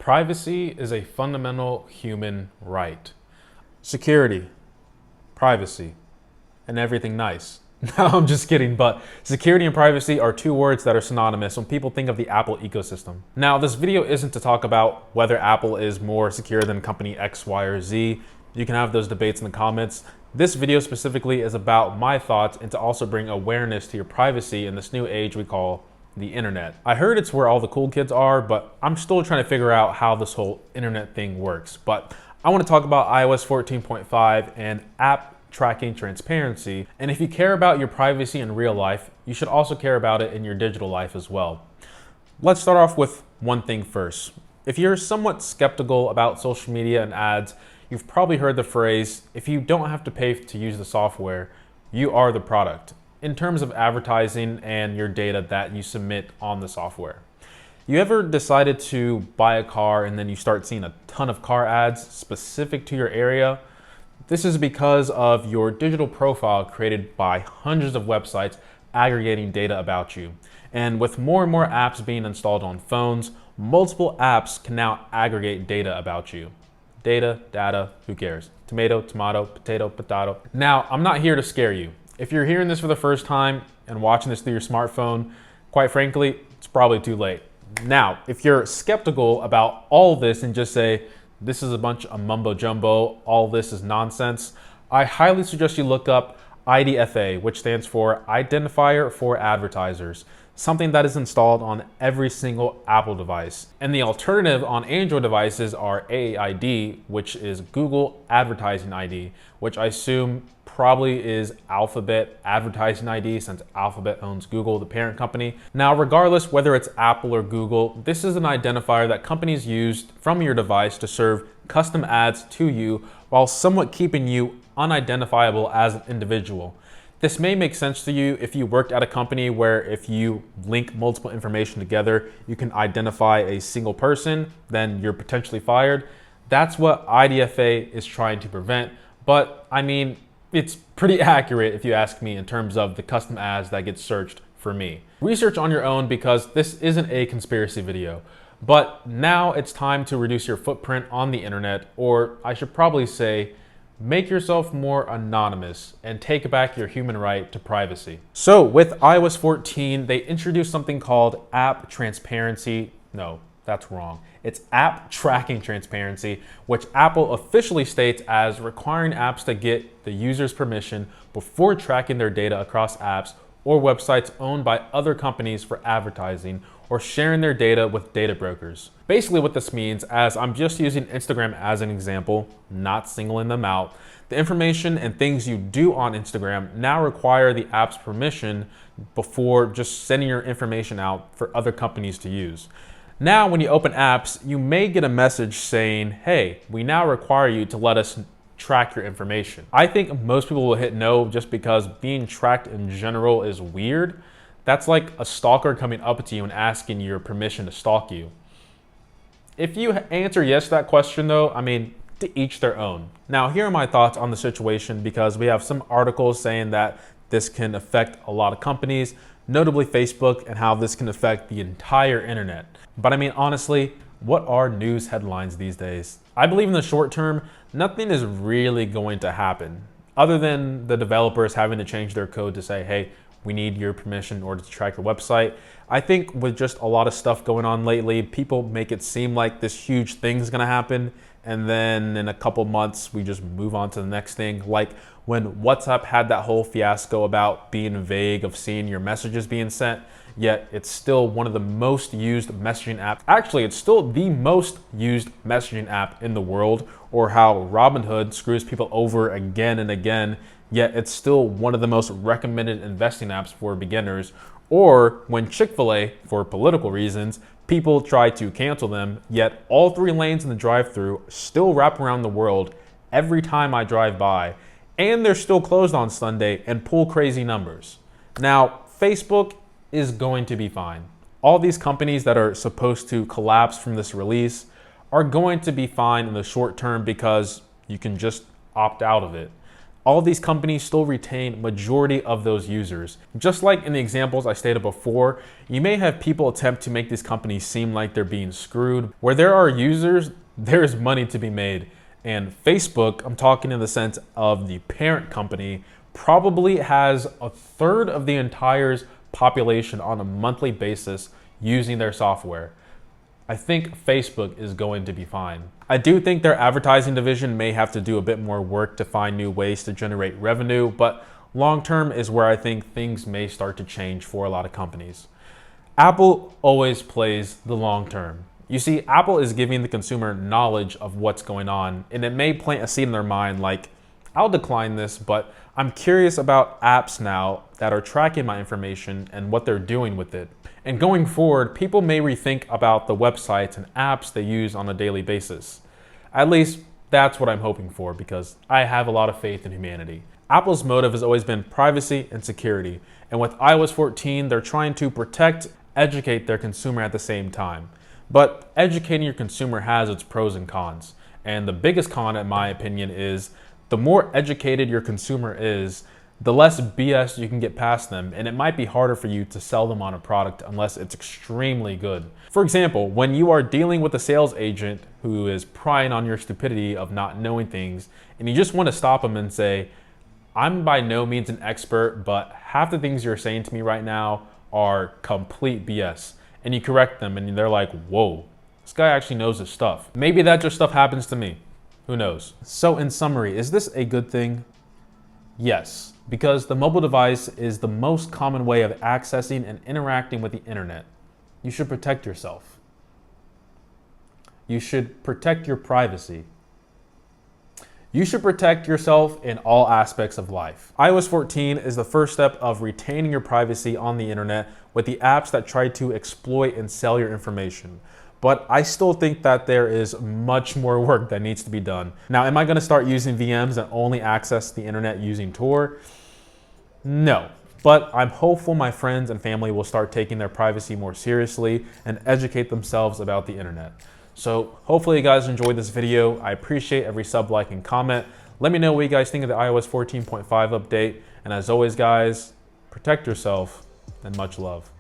Privacy is a fundamental human right. Security, privacy, and everything nice. No, I'm just kidding, but security and privacy are two words that are synonymous when people think of the Apple ecosystem. Now, this video isn't to talk about whether Apple is more secure than company X, Y, or Z. You can have those debates in the comments. This video specifically is about my thoughts and to also bring awareness to your privacy in this new age we call the internet. I heard it's where all the cool kids are, but I'm still trying to figure out how this whole internet thing works. But I want to talk about iOS 14.5 and app tracking transparency. And if you care about your privacy in real life, you should also care about it in your digital life as well. Let's start off with one thing first. If you're somewhat skeptical about social media and ads, you've probably heard the phrase, if you don't have to pay to use the software, you are the product, in terms of advertising and your data that you submit on the software. You ever decided to buy a car and then you start seeing a ton of car ads specific to your area? This is because of your digital profile created by hundreds of websites aggregating data about you. And with more and more apps being installed on phones, multiple apps can now aggregate data about you. Data, who cares? Tomato, potato, potato. Now, I'm not here to scare you. If you're hearing this for the first time and watching this through your smartphone, quite frankly, it's probably too late. Now, if you're skeptical about all of this and just say, this is a bunch of mumbo jumbo, all this is nonsense, I highly suggest you look up IDFA, which stands for Identifier for Advertisers, something that is installed on every single Apple device. And the alternative on Android devices are AAID, which is Google Advertising ID, which I assume probably is Alphabet Advertising ID since Alphabet owns Google, the parent company. Now, regardless whether it's Apple or Google, this is an identifier that companies use from your device to serve custom ads to you while somewhat keeping you unidentifiable as an individual. This may make sense to you if you worked at a company where if you link multiple information together, you can identify a single person, then you're potentially fired. That's what IDFA is trying to prevent. But I mean, it's pretty accurate if you ask me in terms of the custom ads that get searched for me. Research on your own because this isn't a conspiracy video. But now it's time to reduce your footprint on the internet, or I should probably say, make yourself more anonymous and take back your human right to privacy. So with iOS 14, they introduced something called app transparency. No, that's wrong. It's app tracking transparency, which Apple officially states as requiring apps to get the user's permission before tracking their data across apps or websites owned by other companies for advertising or sharing their data with data brokers. Basically what this means, as I'm just using Instagram as an example, not singling them out, the information and things you do on Instagram now require the app's permission before just sending your information out for other companies to use. Now, when you open apps, you may get a message saying, hey, we now require you to let us track your information. I think most people will hit no just because being tracked in general is weird. That's like a stalker coming up to you and asking your permission to stalk you. If you answer yes to that question though, I mean, to each their own. Now, here are my thoughts on the situation because we have some articles saying that this can affect a lot of companies, notably Facebook, and how this can affect the entire internet. But I mean, honestly, what are news headlines these days? I believe in the short term, nothing is really going to happen other than the developers having to change their code to say, hey, we need your permission in order to track your website. I think with just a lot of stuff going on lately, people make it seem like this huge thing is gonna happen, and then in a couple months, we just move on to the next thing. Like when WhatsApp had that whole fiasco about being vague of seeing your messages being sent, yet it's still one of the most used messaging apps. Actually, it's still the most used messaging app in the world, or how Robinhood screws people over again and again, yet it's still one of the most recommended investing apps for beginners. Or when Chick-fil-A, for political reasons, people try to cancel them, yet all 3 lanes in the drive-thru still wrap around the world every time I drive by, and they're still closed on Sunday and pull crazy numbers. Now, Facebook is going to be fine. All these companies that are supposed to collapse from this release are going to be fine in the short term because you can just opt out of it. all these companies still retain majority of those users. Just like in the examples I stated before, you may have people attempt to make these companies seem like they're being screwed. Where there are users, there's money to be made. And Facebook, I'm talking in the sense of the parent company, probably has a third of the entire population on a monthly basis using their software. I think Facebook is going to be fine. I do think their advertising division may have to do a bit more work to find new ways to generate revenue, but long term is where I think things may start to change for a lot of companies. Apple always plays the long term. You see, Apple is giving the consumer knowledge of what's going on, and it may plant a seed in their mind like, I'll decline this, but I'm curious about apps now that are tracking my information and what they're doing with it. And going forward, people may rethink about the websites and apps they use on a daily basis. At least that's what I'm hoping for, because I have a lot of faith in humanity. Apple's motive has always been privacy and security. And with iOS 14, they're trying to protect, educate their consumer at the same time. But educating your consumer has its pros and cons. And the biggest con, in my opinion, is the more educated your consumer is, the less BS you can get past them, and it might be harder for you to sell them on a product unless it's extremely good. For example, when you are dealing with a sales agent who is prying on your stupidity of not knowing things, and you just want to stop them and say, I'm by no means an expert, but half the things you're saying to me right now are complete BS. And you correct them and they're like, whoa, this guy actually knows his stuff. Maybe that just stuff happens to me. Who knows? So in summary, is this a good thing? Yes, because the mobile device is the most common way of accessing and interacting with the internet. You should protect yourself. You should protect your privacy. You should protect yourself in all aspects of life. iOS 14 is the first step of retaining your privacy on the internet with the apps that try to exploit and sell your information. But I still think that there is much more work that needs to be done. Now, am I going to start using VMs and only access the internet using Tor? No, but I'm hopeful my friends and family will start taking their privacy more seriously and educate themselves about the internet. So hopefully you guys enjoyed this video. I appreciate every sub, like, and comment. Let me know what you guys think of the iOS 14.5 update. And as always, guys, protect yourself and much love.